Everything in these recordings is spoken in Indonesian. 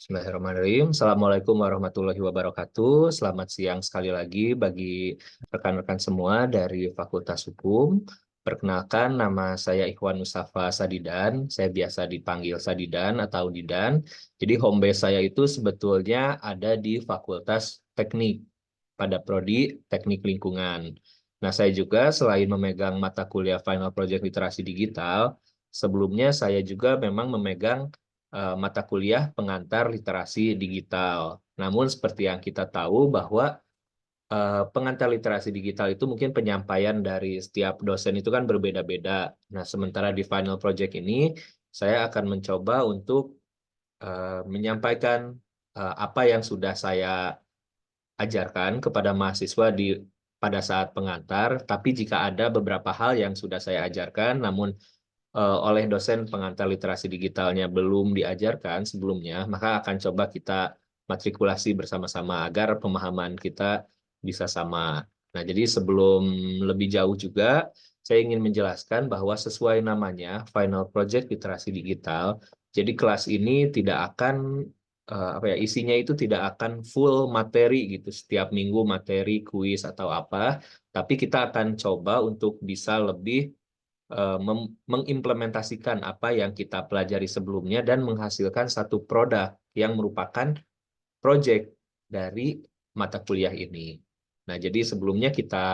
Bismillahirrahmanirrahim. Assalamualaikum warahmatullahi wabarakatuh. Selamat siang sekali lagi bagi rekan-rekan semua dari Fakultas Hukum. Perkenalkan, nama saya Ikhwan Mustafa Sadidan. Saya biasa dipanggil Sadidan atau Didan. Jadi home base saya itu sebetulnya ada di Fakultas Teknik pada Prodi Teknik Lingkungan. Nah, saya juga selain memegang mata kuliah Final Project Literasi Digital, sebelumnya saya juga memang memegang mata kuliah pengantar literasi digital. Namun seperti yang kita tahu bahwa pengantar literasi digital itu mungkin penyampaian dari setiap dosen itu kan berbeda-beda. Nah, sementara di final project ini saya akan mencoba untuk menyampaikan apa yang sudah saya ajarkan kepada mahasiswa pada saat pengantar, tapi jika ada beberapa hal yang sudah saya ajarkan, namun oleh dosen pengantar literasi digitalnya belum diajarkan sebelumnya, maka akan coba kita matrikulasi bersama-sama agar pemahaman kita bisa sama. Nah, jadi sebelum lebih jauh juga, saya ingin menjelaskan bahwa sesuai namanya, Final Project Literasi Digital, jadi kelas ini tidak akan isinya itu tidak akan full materi gitu, setiap minggu materi, kuis atau apa, tapi kita akan coba untuk bisa lebih mengimplementasikan apa yang kita pelajari sebelumnya dan menghasilkan satu produk yang merupakan project dari mata kuliah ini. Nah, jadi sebelumnya kita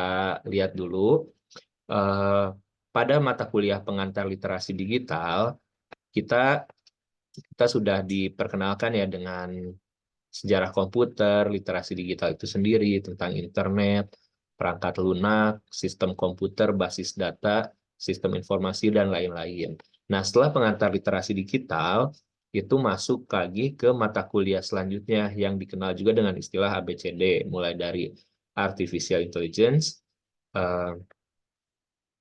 lihat dulu eh, pada mata kuliah pengantar literasi digital, kita kita sudah diperkenalkan ya dengan sejarah komputer, literasi digital itu sendiri, tentang internet, perangkat lunak, sistem komputer, basis data, sistem informasi, dan lain-lain. Nah, setelah pengantar literasi digital, itu masuk lagi ke mata kuliah selanjutnya yang dikenal juga dengan istilah ABCD, mulai dari Artificial Intelligence, eh,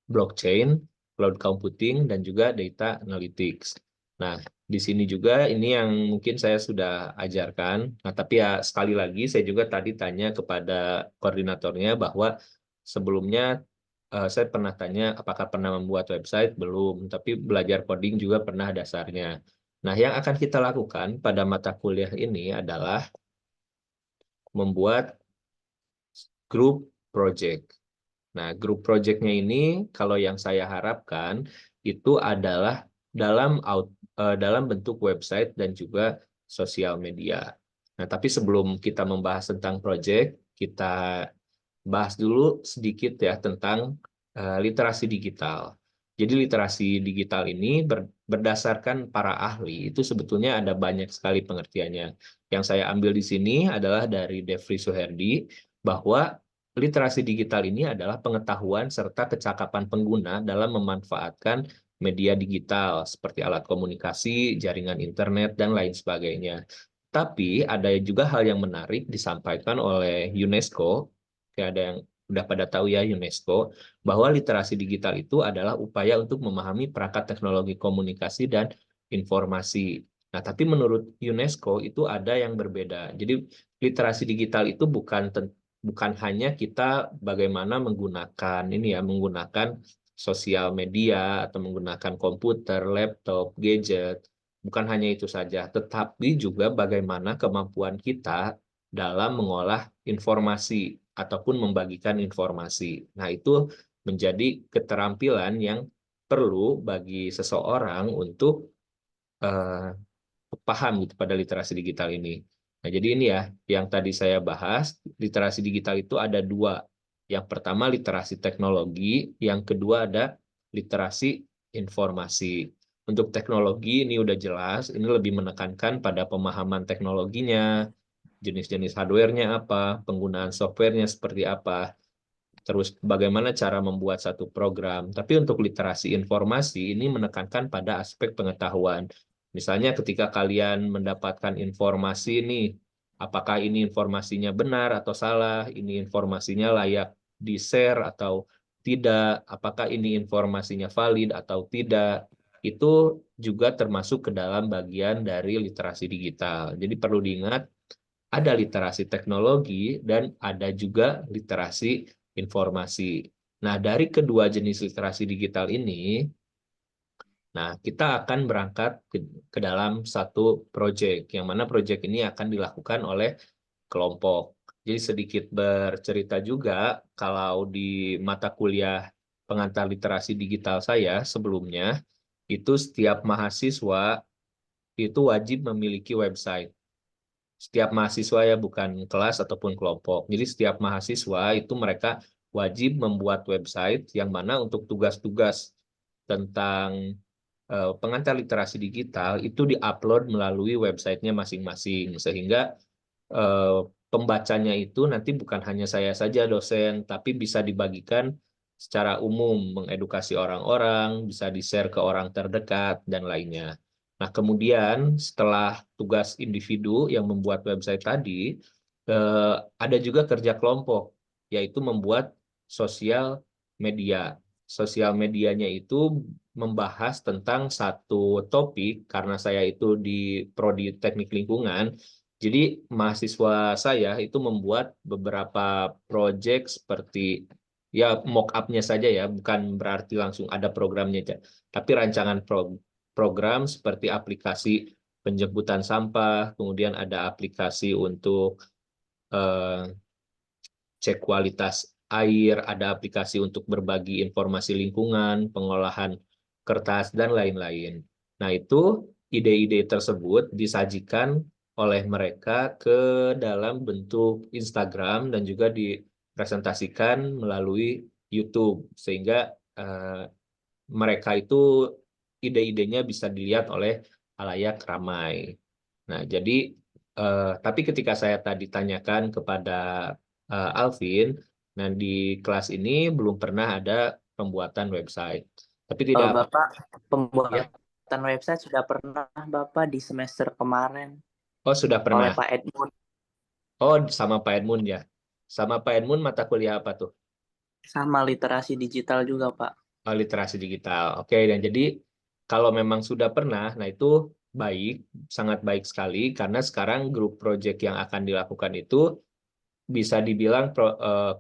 blockchain, cloud computing, dan juga data analytics. Nah, di sini juga ini yang mungkin saya sudah ajarkan. Nah, tapi ya sekali lagi saya juga tadi tanya kepada koordinatornya bahwa sebelumnya saya pernah tanya apakah pernah membuat website, belum. Tapi belajar coding juga pernah dasarnya. Nah, yang akan kita lakukan pada mata kuliah ini adalah membuat grup project. Nah, grup project-nya ini kalau yang saya harapkan itu adalah dalam bentuk website dan juga sosial media. Nah, tapi sebelum kita membahas tentang project, kita bahas dulu sedikit ya tentang literasi digital. Jadi literasi digital ini berdasarkan para ahli itu sebetulnya ada banyak sekali pengertiannya. Yang saya ambil di sini adalah dari Devri Suherdi bahwa literasi digital ini adalah pengetahuan serta kecakapan pengguna dalam memanfaatkan media digital seperti alat komunikasi, jaringan internet, dan lain sebagainya. Tapi ada juga hal yang menarik disampaikan oleh UNESCO, kayak ada yang udah pada tahu ya UNESCO, bahwa literasi digital itu adalah upaya untuk memahami perangkat teknologi komunikasi dan informasi. Nah, tapi menurut UNESCO itu ada yang berbeda. Jadi literasi digital itu bukan hanya kita bagaimana menggunakan ini ya, menggunakan sosial media atau menggunakan komputer, laptop, gadget. Bukan hanya itu saja, tetapi juga bagaimana kemampuan kita dalam mengolah informasi ataupun membagikan informasi. Nah, itu menjadi keterampilan yang perlu bagi seseorang untuk eh, paham gitu pada literasi digital ini. Nah, jadi ini ya yang tadi saya bahas, literasi digital itu ada dua. Yang pertama literasi teknologi, yang kedua ada literasi informasi. Untuk teknologi ini udah jelas, ini lebih menekankan pada pemahaman teknologinya, jenis-jenis hardware-nya apa, penggunaan software-nya seperti apa, terus bagaimana cara membuat satu program. Tapi untuk literasi informasi ini menekankan pada aspek pengetahuan. Misalnya ketika kalian mendapatkan informasi nih, apakah ini informasinya benar atau salah, ini informasinya layak di-share atau tidak, apakah ini informasinya valid atau tidak, itu juga termasuk ke dalam bagian dari literasi digital. Jadi perlu diingat, ada literasi teknologi dan ada juga literasi informasi. Nah, dari kedua jenis literasi digital ini, Nah, kita akan berangkat ke dalam satu proyek, yang mana proyek ini akan dilakukan oleh kelompok. Jadi sedikit bercerita juga, kalau di mata kuliah pengantar literasi digital saya sebelumnya, itu setiap mahasiswa itu wajib memiliki website. Setiap mahasiswa ya, bukan kelas ataupun kelompok. Jadi setiap mahasiswa itu mereka wajib membuat website yang mana untuk tugas-tugas tentang pengantar literasi digital itu diupload melalui websitenya masing-masing, sehingga eh, pembacanya itu nanti bukan hanya saya saja dosen, tapi bisa dibagikan secara umum, mengedukasi orang-orang, bisa di-share ke orang terdekat, dan lainnya. Nah, kemudian setelah tugas individu yang membuat website tadi, ada juga kerja kelompok, yaitu membuat sosial media. Sosial medianya itu membahas tentang satu topik, karena saya itu di Prodi Teknik Lingkungan, jadi mahasiswa saya itu membuat beberapa proyek seperti ya mock up-nya saja ya, bukan berarti langsung ada programnya aja. Tapi rancangan program seperti aplikasi penjemputan sampah, kemudian ada aplikasi untuk eh, cek kualitas air, ada aplikasi untuk berbagi informasi lingkungan, pengolahan kertas, dan lain-lain. Nah, itu ide-ide tersebut disajikan oleh mereka ke dalam bentuk Instagram dan juga dipresentasikan melalui YouTube, sehingga mereka itu ide-idenya bisa dilihat oleh halayak ramai. Nah, jadi tapi ketika saya tadi tanyakan kepada Alvin, nah di kelas ini belum pernah ada pembuatan website. Tapi Kalau tidak apa, Bapak ya. pembuatan website sudah pernah Bapak di semester kemarin Oh, sudah oleh pernah. Pak Edmund, Oh, sama Pak Edmund ya. Sama Pak Edmund mata kuliah apa tuh? sama literasi digital juga Pak. Oh, literasi digital. Oke, dan jadi kalau memang sudah pernah, nah itu baik, sangat baik sekali, karena sekarang grup project yang akan dilakukan itu bisa dibilang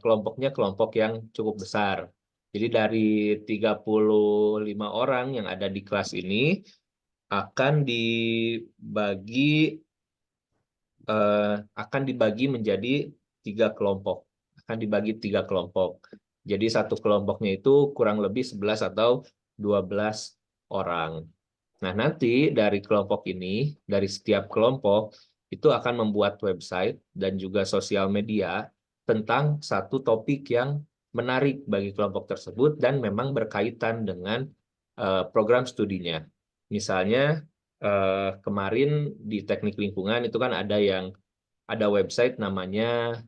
kelompoknya kelompok yang cukup besar. Jadi dari 35 orang yang ada di kelas ini akan dibagi akan dibagi menjadi 3 kelompok. Akan dibagi 3 kelompok. Jadi satu kelompoknya itu kurang lebih 11 atau 12 orang. Nah, nanti dari kelompok ini, dari setiap kelompok, itu akan membuat website dan juga sosial media tentang satu topik yang menarik bagi kelompok tersebut dan memang berkaitan dengan program studinya. Misalnya, kemarin di teknik lingkungan itu kan ada website namanya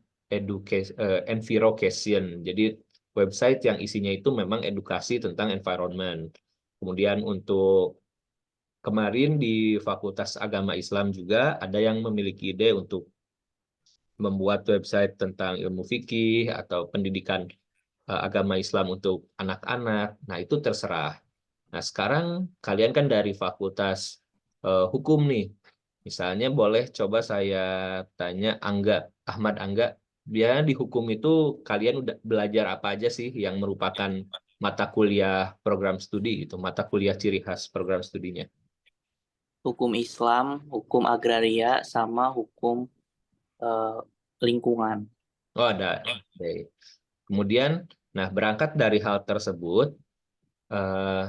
Envirocation. Jadi website yang isinya itu memang edukasi tentang environment. Kemudian untuk kemarin di Fakultas Agama Islam juga ada yang memiliki ide untuk membuat website tentang ilmu fikih atau pendidikan agama Islam untuk anak-anak. Nah, itu terserah. Nah, sekarang kalian kan dari Fakultas Hukum nih. Misalnya boleh coba saya tanya Ahmad Angga, biasanya di hukum itu kalian udah belajar apa aja sih yang merupakan mata kuliah program studi gitu, mata kuliah ciri khas program studinya? Hukum Islam, hukum agraria, sama hukum eh, lingkungan. Oh, ada. Oke. Kemudian, nah berangkat dari hal tersebut, eh,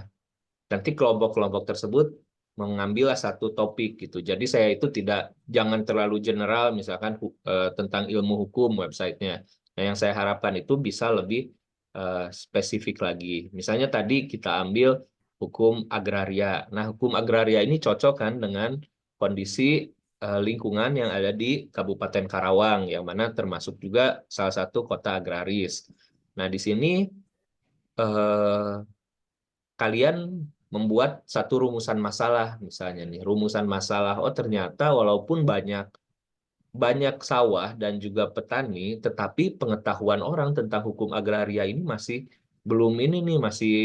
nanti kelompok-kelompok tersebut mengambil satu topik gitu. Jadi saya itu jangan terlalu general, misalkan tentang ilmu hukum websitenya. Nah, yang saya harapkan itu bisa lebih spesifik lagi. Misalnya tadi kita ambil hukum agraria. Nah, hukum agraria ini cocok kan dengan kondisi lingkungan yang ada di Kabupaten Karawang, yang mana termasuk juga salah satu kota agraris. Nah, di sini eh, kalian membuat satu rumusan masalah, misalnya nih rumusan masalah, oh ternyata walaupun banyak banyak sawah dan juga petani, tetapi pengetahuan orang tentang hukum agraria ini masih belum ini nih, masih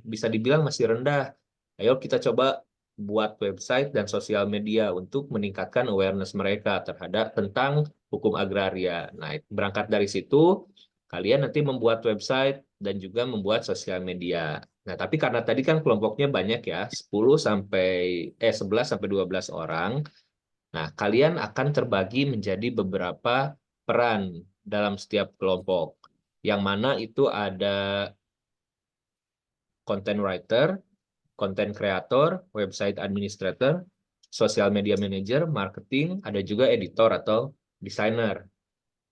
bisa dibilang masih rendah. Ayo kita coba buat website dan sosial media untuk meningkatkan awareness mereka terhadap tentang hukum agraria. Nah, berangkat dari situ, kalian nanti membuat website dan juga membuat sosial media. Nah, tapi karena tadi kan kelompoknya banyak ya, 11 sampai 12 orang. Nah, kalian akan terbagi menjadi beberapa peran dalam setiap kelompok. Yang mana itu ada content writer, content creator, website administrator, social media manager, marketing, ada juga editor atau desainer.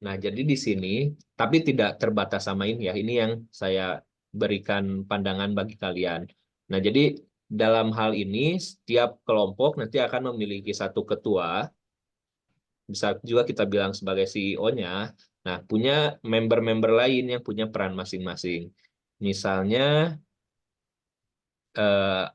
Nah, jadi di sini, tapi tidak terbatas sama ini ya, ini yang saya berikan pandangan bagi kalian. Nah, jadi dalam hal ini, setiap kelompok nanti akan memiliki satu ketua, bisa juga kita bilang sebagai CEO-nya. Nah, punya member-member lain yang punya peran masing-masing. Misalnya, eh,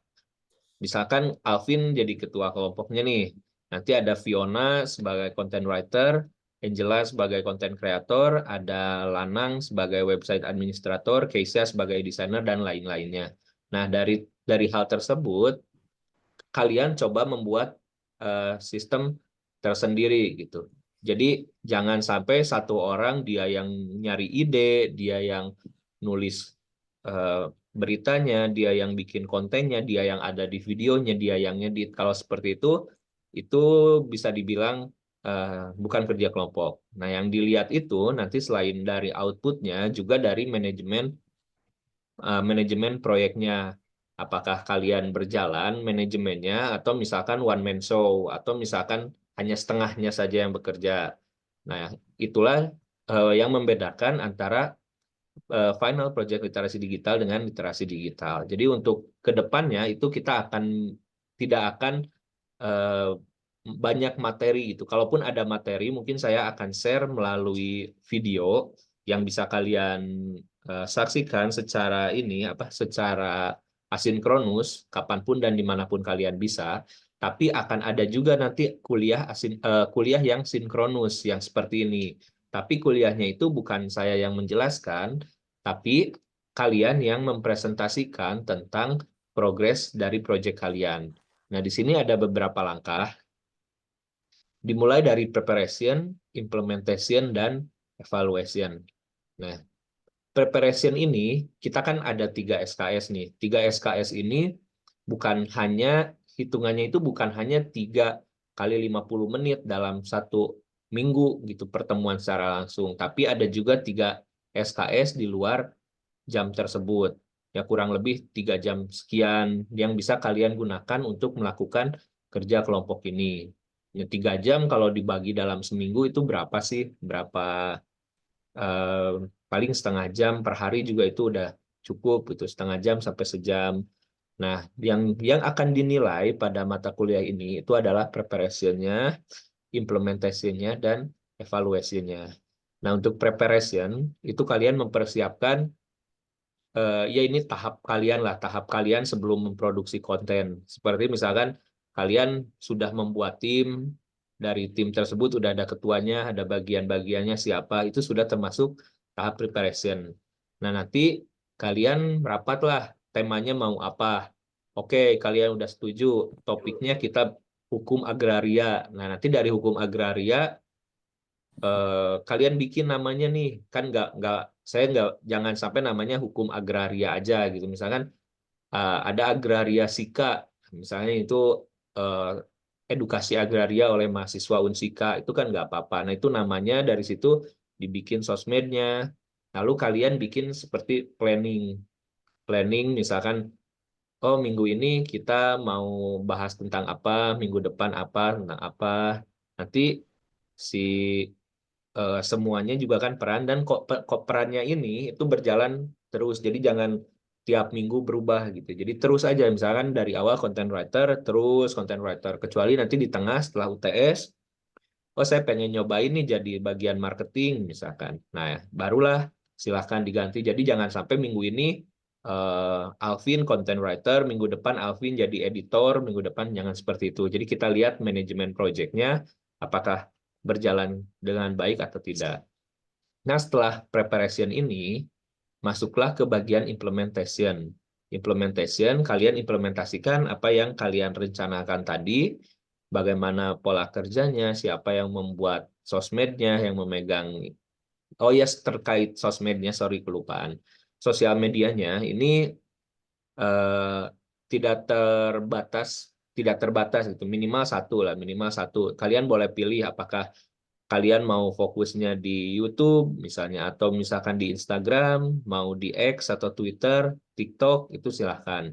misalkan Alvin jadi ketua kelompoknya nih. Nanti ada Fiona sebagai content writer, Angela sebagai content creator, ada Lanang sebagai website administrator, Keisha sebagai desainer, dan lain-lainnya. Nah, dari hal tersebut, kalian coba membuat sistem tersendiri gitu. Jadi jangan sampai satu orang dia yang nyari ide, dia yang nulis eh, beritanya, dia yang bikin kontennya, dia yang ada di videonya, dia yang ngedit. Kalau seperti itu bisa dibilang bukan kerja kelompok. Nah, yang dilihat itu nanti selain dari outputnya juga dari manajemen proyeknya. Apakah kalian berjalan manajemennya atau misalkan one man show atau misalkan hanya setengahnya saja yang bekerja. Nah, itulah yang membedakan antara final project literasi digital dengan literasi digital. Jadi untuk kedepannya itu kita tidak akan eh, banyak materi gitu. Kalaupun ada materi, mungkin saya akan share melalui video yang bisa kalian saksikan secara asinkronus kapanpun dan dimanapun kalian bisa. Tapi akan ada juga nanti kuliah yang sinkronus yang seperti ini. Tapi kuliahnya itu bukan saya yang menjelaskan, tapi kalian yang mempresentasikan tentang progres dari proyek kalian. Nah, di sini ada beberapa langkah, dimulai dari preparation, implementation, dan evaluation. Nah, preparation ini, kita kan ada 3 SKS nih. 3 SKS ini bukan hanya, hitungannya itu bukan hanya 3 kali 50 menit dalam satu minggu gitu pertemuan secara langsung, tapi ada juga 3 SKS di luar jam tersebut. Ya kurang lebih 3 jam sekian yang bisa kalian gunakan untuk melakukan kerja kelompok ini. Ya, 3 jam kalau dibagi dalam seminggu itu berapa sih? Eh, Paling setengah jam per hari juga itu udah cukup gitu, setengah jam sampai sejam. Nah, yang akan dinilai pada mata kuliah ini itu adalah preparation-nya, implementation-nya, dan evaluation-nya. Nah, untuk preparation itu kalian mempersiapkan ya ini tahap kalian sebelum memproduksi konten. Seperti misalkan kalian sudah membuat tim, dari tim tersebut udah ada ketuanya, ada bagian-bagiannya siapa, itu sudah termasuk tahap preparation. Nah, nanti kalian rapatlah temanya mau apa. Oke, kalian udah setuju topiknya kita hukum agraria. Nah, nanti dari hukum agraria kalian bikin namanya nih, kan nggak saya nggak, jangan sampai namanya hukum agraria aja gitu. Misalkan ada agraria Sika, misalnya itu eh, edukasi agraria oleh mahasiswa Unsika, itu kan nggak apa-apa. Nah, itu namanya dari situ dibikin sosmednya, lalu kalian bikin seperti planning misalkan, oh minggu ini kita mau bahas tentang apa, minggu depan apa, tentang apa. Nanti si semuanya juga kan peran, dan kok perannya ini itu berjalan terus. Jadi jangan tiap minggu berubah gitu. Jadi terus aja misalkan dari awal content writer kecuali nanti di tengah setelah UTS, oh saya pengen nyobain nih jadi bagian marketing misalkan. Nah, barulah silahkan diganti. Jadi jangan sampai minggu ini Alvin content writer, minggu depan Alvin jadi editor, minggu depan jangan seperti itu. Jadi kita lihat manajemen proyeknya apakah berjalan dengan baik atau tidak. Nah, setelah preparation ini, masuklah ke bagian implementation. Implementation, kalian implementasikan apa yang kalian rencanakan tadi, bagaimana pola kerjanya, siapa yang membuat sosmednya, yang memegang, oh yes, terkait sosmednya, sorry kelupaan. Sosial medianya, ini eh, tidak terbatas itu, minimal satu lah, minimal satu. Kalian boleh pilih apakah kalian mau fokusnya di YouTube misalnya, atau misalkan di Instagram, mau di X atau Twitter, TikTok, itu silahkan.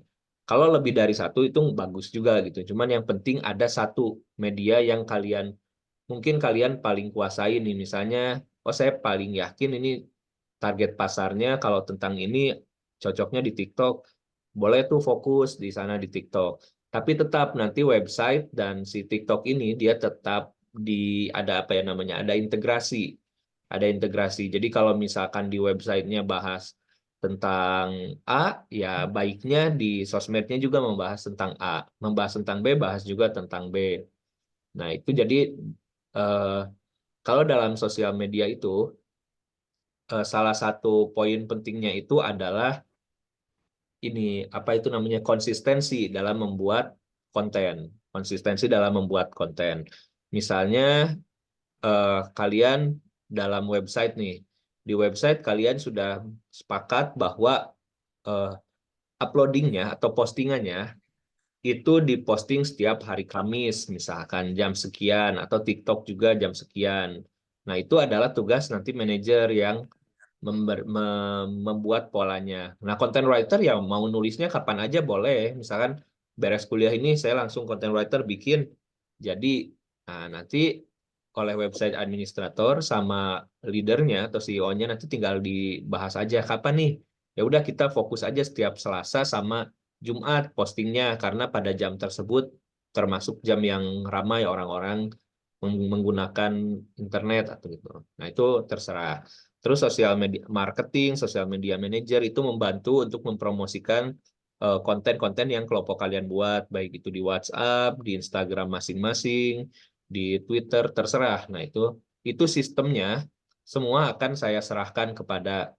Kalau lebih dari satu itu bagus juga gitu. Cuman yang penting ada satu media yang mungkin kalian paling kuasai nih. Misalnya, oh saya paling yakin ini target pasarnya kalau tentang ini cocoknya di TikTok. Boleh tuh fokus di sana di TikTok. Tapi tetap nanti website dan si TikTok ini dia tetap ada apa ya namanya, ada integrasi. Ada integrasi. Jadi kalau misalkan di websitenya bahas tentang A, ya baiknya di sosmednya juga membahas tentang A. Membahas tentang B, bahas juga tentang B. Nah, itu jadi eh, kalau dalam sosial media itu salah satu poin pentingnya itu adalah ini apa itu namanya, konsistensi dalam membuat konten. Konsistensi dalam membuat konten. Misalnya kalian dalam website nih, di website kalian sudah sepakat bahwa eh, uploadingnya atau postingannya itu diposting setiap hari Kamis, misalkan jam sekian, atau TikTok juga jam sekian. Nah, itu adalah tugas nanti manajer yang membuat polanya. Nah, content writer yang mau nulisnya kapan aja boleh. Misalkan beres kuliah ini saya langsung content writer bikin. Jadi, nah, nanti oleh website administrator sama leadernya atau CEO-nya nanti tinggal dibahas aja kapan nih. Ya udah kita fokus aja setiap Selasa sama Jumat postingnya karena pada jam tersebut termasuk jam yang ramai orang-orang menggunakan internet atau gitu. Nah, itu terserah. Terus sosial media marketing, sosial media manager itu membantu untuk mempromosikan konten-konten yang kelompok kalian buat, baik itu di WhatsApp, di Instagram masing-masing, di Twitter, terserah. Nah, itu sistemnya semua akan saya serahkan kepada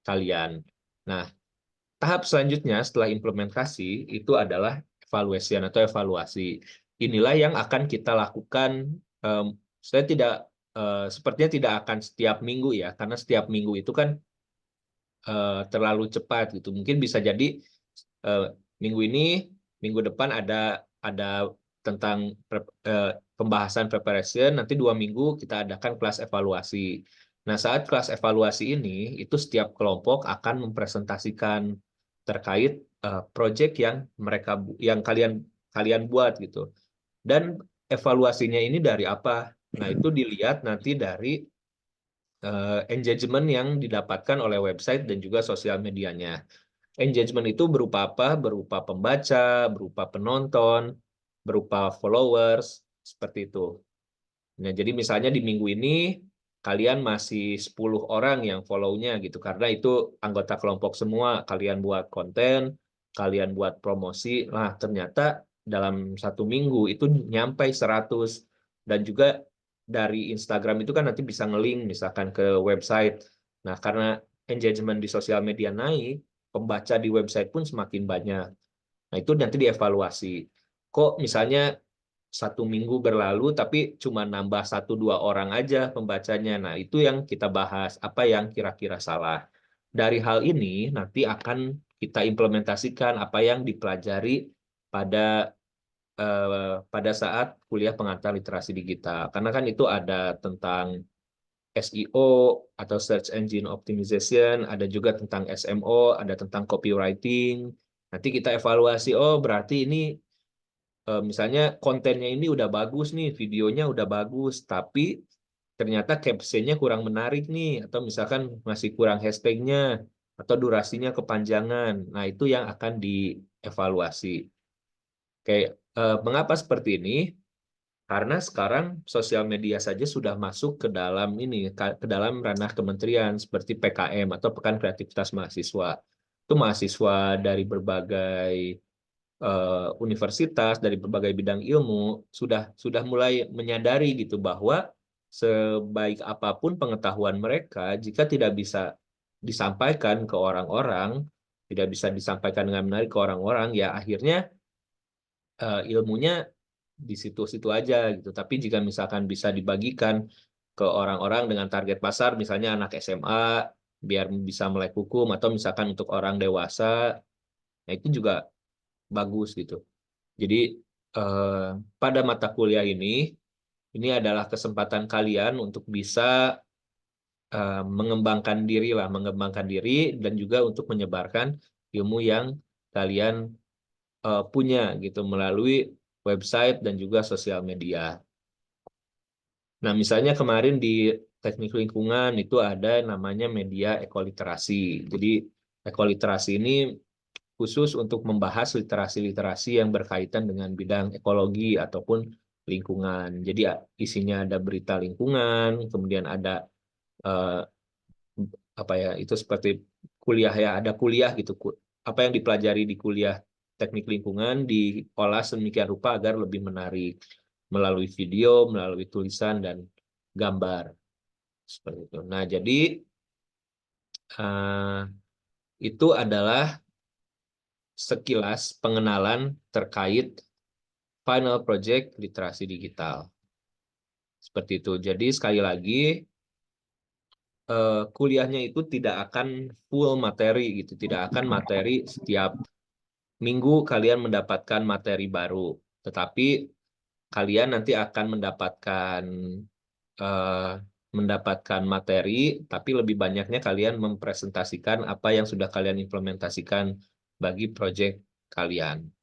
kalian. Nah, tahap selanjutnya setelah implementasi itu adalah evaluation atau evaluasi. Inilah yang akan kita lakukan. em, saya tidak sepertinya tidak akan setiap minggu ya, karena setiap minggu itu kan terlalu cepat gitu. Mungkin bisa jadi eh, minggu ini, minggu depan ada tentang pembahasan preparation, nanti 2 minggu kita adakan kelas evaluasi. Nah, saat kelas evaluasi ini, itu setiap kelompok akan mempresentasikan terkait project yang yang kalian kalian buat gitu. Dan evaluasinya ini dari apa? Nah, itu dilihat nanti dari engagement yang didapatkan oleh website dan juga sosial medianya. Engagement itu berupa apa? Berupa pembaca, berupa penonton, berupa followers, seperti itu. Nah, jadi misalnya di minggu ini kalian masih 10 orang yang follow-nya gitu, karena itu anggota kelompok semua, kalian buat konten, kalian buat promosi, nah ternyata dalam 1 minggu itu nyampe 100. Dan juga dari Instagram itu kan nanti bisa nge-link misalkan ke website. Nah, karena engagement di sosial media naik, pembaca di website pun semakin banyak. Nah, itu nanti dievaluasi. Kok misalnya 1 minggu berlalu, tapi cuma nambah 1-2 orang aja pembacanya. Nah, itu yang kita bahas, apa yang kira-kira salah. Dari hal ini, nanti akan kita implementasikan apa yang dipelajari pada pada saat kuliah pengantar literasi digital. Karena kan itu ada tentang SEO atau Search Engine Optimization, ada juga tentang SMO, ada tentang copywriting. Nanti kita evaluasi, oh berarti ini misalnya kontennya ini udah bagus nih, videonya udah bagus, tapi ternyata captionnya kurang menarik nih, atau misalkan masih kurang hashtagnya, atau durasinya kepanjangan. Nah, itu yang akan dievaluasi. Kayak mengapa seperti ini? Karena sekarang sosial media saja sudah masuk ke dalam ke dalam ranah kementerian seperti PKM atau Pekan Kreativitas Mahasiswa. Itu mahasiswa dari berbagai universitas, dari berbagai bidang ilmu sudah mulai menyadari gitu bahwa sebaik apapun pengetahuan mereka, jika tidak bisa disampaikan ke orang-orang, tidak bisa disampaikan dengan menarik ke orang-orang, ya akhirnya ilmunya di situ-situ aja gitu. Tapi jika misalkan bisa dibagikan ke orang-orang dengan target pasar, misalnya anak SMA, biar bisa melek hukum, atau misalkan untuk orang dewasa, Nah, itu juga bagus gitu. Jadi pada mata kuliah ini adalah kesempatan kalian untuk bisa mengembangkan diri dan juga untuk menyebarkan ilmu yang kalian punya gitu melalui website dan juga sosial media. Nah, misalnya kemarin di teknik lingkungan itu ada namanya media ekoliterasi. Jadi ekoliterasi ini khusus untuk membahas literasi-literasi yang berkaitan dengan bidang ekologi ataupun lingkungan. Jadi isinya ada berita lingkungan, kemudian ada eh, apa ya, itu seperti kuliah ya, ada kuliah gitu. Apa yang dipelajari di kuliah teknik lingkungan diolah sedemikian rupa agar lebih menarik melalui video, melalui tulisan dan gambar seperti itu. Nah, jadi eh, itu adalah sekilas pengenalan terkait final project literasi digital. Seperti itu. Jadi sekali lagi kuliahnya itu tidak akan full materi gitu, tidak akan materi setiap minggu kalian mendapatkan materi baru, tetapi kalian nanti akan eh, mendapatkan materi, tapi lebih banyaknya kalian mempresentasikan apa yang sudah kalian implementasikan bagi proyek kalian.